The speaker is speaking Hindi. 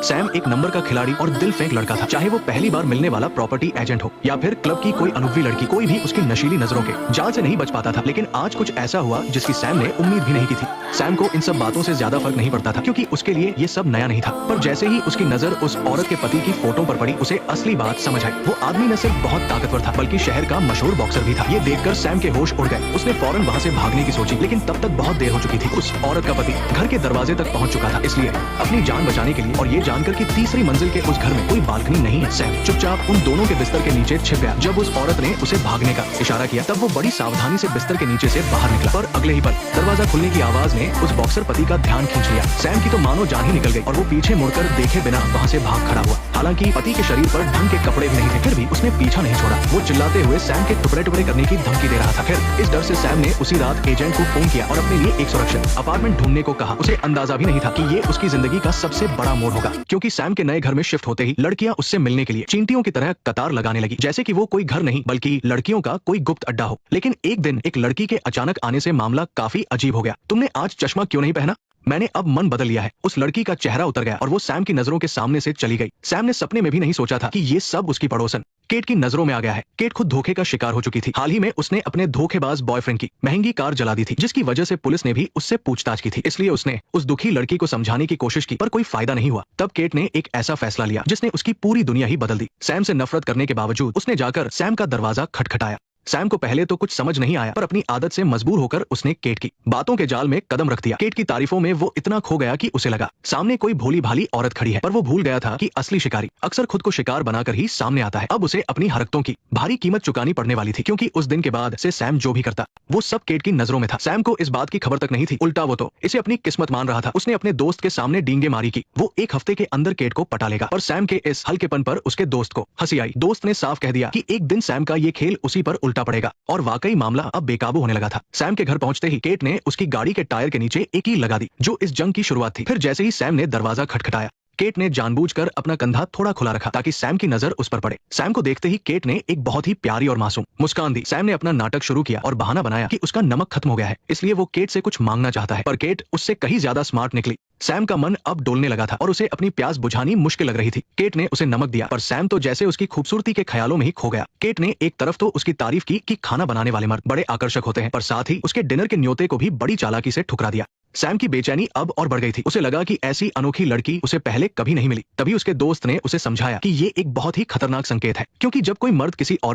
सैम एक नंबर का खिलाड़ी और दिल फेंक लड़का था, चाहे वो पहली बार मिलने वाला प्रॉपर्टी एजेंट हो या फिर क्लब की कोई अनुभवी लड़की। कोई भी उसकी नशीली नजरों के जाल से नहीं बच पाता था। लेकिन आज कुछ ऐसा हुआ जिसकी सैम ने उम्मीद भी नहीं की थी। सैम को इन सब बातों से ज्यादा फर्क नहीं पड़ता था, क्योंकि उसके लिए ये सब नया नहीं था। पर जैसे ही उसकी नजर उस औरत के पति की फोटो पर पड़ी, उसे असली बात समझ आई। वो आदमी न सिर्फ बहुत ताकतवर था, बल्कि शहर का मशहूर बॉक्सर भी था। ये देखकर सैम के होश उड़ गए। उसने फौरन वहाँ से भागने की सोची, लेकिन तब तक बहुत देर हो चुकी थी। उस औरत का पति घर के दरवाजे तक पहुँच चुका था। इसलिए अपनी जान बचाने के लिए और ये जानकर कि तीसरी मंजिल के उस घर में कोई बालकनी नहीं है, सैम चुपचाप उन दोनों के बिस्तर के नीचे छिप गया। जब उस औरत ने उसे भागने का इशारा किया, तब वो बड़ी सावधानी से बिस्तर के नीचे से बाहर निकला। पर अगले ही पल दरवाजा खुलने की आवाज ने उस बॉक्सर पति का ध्यान खींच लिया। सैम की तो मानो जान ही निकल गई और वो पीछे मुड़कर देखे बिना वहाँ से भाग खड़ा हुआ। हालांकि पति के शरीर पर ढंग के कपड़े भी नहीं थे, फिर भी उसने पीछा नहीं छोड़ा। वो चिल्लाते हुए सैम के टुकड़े टुकड़े करने की धमकी दे रहा था। फिर इस डर से सैम ने उसी रात एजेंट को फोन किया और अपने लिए एक सुरक्षित अपार्टमेंट ढूंढने को कहा। उसे अंदाजा भी नहीं था कि ये उसकी जिंदगी का सबसे बड़ा मोड़ होगा, क्योंकि सैम के नए घर में शिफ्ट होते ही लड़कियां उससे मिलने के लिए चींटियों की तरह कतार लगाने लगी, जैसे कि वो कोई घर नहीं बल्कि लड़कियों का कोई गुप्त अड्डा हो। लेकिन एक दिन एक लड़की के अचानक आने से मामला काफी अजीब हो गया। तुमने आज चश्मा क्यों नहीं पहना? मैंने अब मन बदल लिया है। उस लड़की का चेहरा उतर गया और वो सैम की नजरों के सामने से चली गई। सैम ने सपने में भी नहीं सोचा था कि ये सब उसकी पड़ोसन केट की नजरों में आ गया है। केट खुद धोखे का शिकार हो चुकी थी। हाल ही में उसने अपने धोखेबाज बॉयफ्रेंड की महंगी कार जला दी थी, जिसकी वजह से पुलिस ने भी उससे पूछताछ की थी। इसलिए उसने उस दुखी लड़की को समझाने की कोशिश की, पर कोई फायदा नहीं हुआ। तब केट ने एक ऐसा फैसला लिया जिसने उसकी पूरी दुनिया ही बदल दी। सैम से नफरत करने के बावजूद उसने जाकर सैम का दरवाजा खटखटाया। सैम को पहले तो कुछ समझ नहीं आया, पर अपनी आदत से मजबूर होकर उसने केट की बातों के जाल में कदम रख दिया। केट की तारीफों में वो इतना खो गया कि उसे लगा सामने कोई भोली भाली औरत खड़ी है, पर वो भूल गया था कि असली शिकारी अक्सर खुद को शिकार बनाकर ही सामने आता है। अब उसे अपनी हरकतों की भारी कीमत चुकानी पड़ने वाली थी, क्योंकि उस दिन के बाद से सैम जो भी करता वो सब केट की नजरों में था। सैम को इस बात की खबर तक नहीं थी, उल्टा वो तो इसे अपनी किस्मत मान रहा था। उसने अपने दोस्त के सामने डींगे मारी की वो एक हफ्ते के अंदर केट को पटा लेगा, पर सैम के इस हल्केपन पर उसके दोस्त को हंसी आई। दोस्त ने साफ कह दिया कि एक दिन सैम का ये खेल उसी पर उल्टा पड़ेगा, और वाकई मामला अब बेकाबू होने लगा था। सैम के घर पहुंचते ही केट ने उसकी गाड़ी के टायर के नीचे एक कील लगा दी, जो इस जंग की शुरुआत थी। फिर जैसे ही सैम ने दरवाजा खटखटाया, केट ने जानबूझकर अपना कंधा थोड़ा खुला रखा ताकि सैम की नजर उस पर पड़े। सैम को देखते ही केट ने एक बहुत ही प्यारी और मासूम मुस्कान दी। सैम ने अपना नाटक शुरू किया और बहाना बनाया कि उसका नमक खत्म हो गया है, इसलिए वो केट से कुछ मांगना चाहता है। पर केट उससे कहीं ज्यादा स्मार्ट निकली। सैम का मन अब डोलने लगा था और उसे अपनी प्यास बुझानी मुश्किल लग रही थी। केट ने उसे नमक दिया, पर सैम तो जैसे उसकी खूबसूरती के ख्यालों में ही खो गया। केट ने एक तरफ तो उसकी तारीफ की कि खाना बनाने वाले मर्द बड़े आकर्षक होते हैं, पर साथ ही उसके डिनर के न्योते को भी बड़ी चालाकी से ठुकरा दिया। सैम की बेचैनी अब और बढ़ गई थी। उसे लगा कि ऐसी अनोखी लड़की उसे पहले कभी नहीं मिली। तभी उसके दोस्त ने उसे समझाया कि ये एक बहुत ही खतरनाक संकेत है, क्योंकि जब कोई मर्द किसी औरत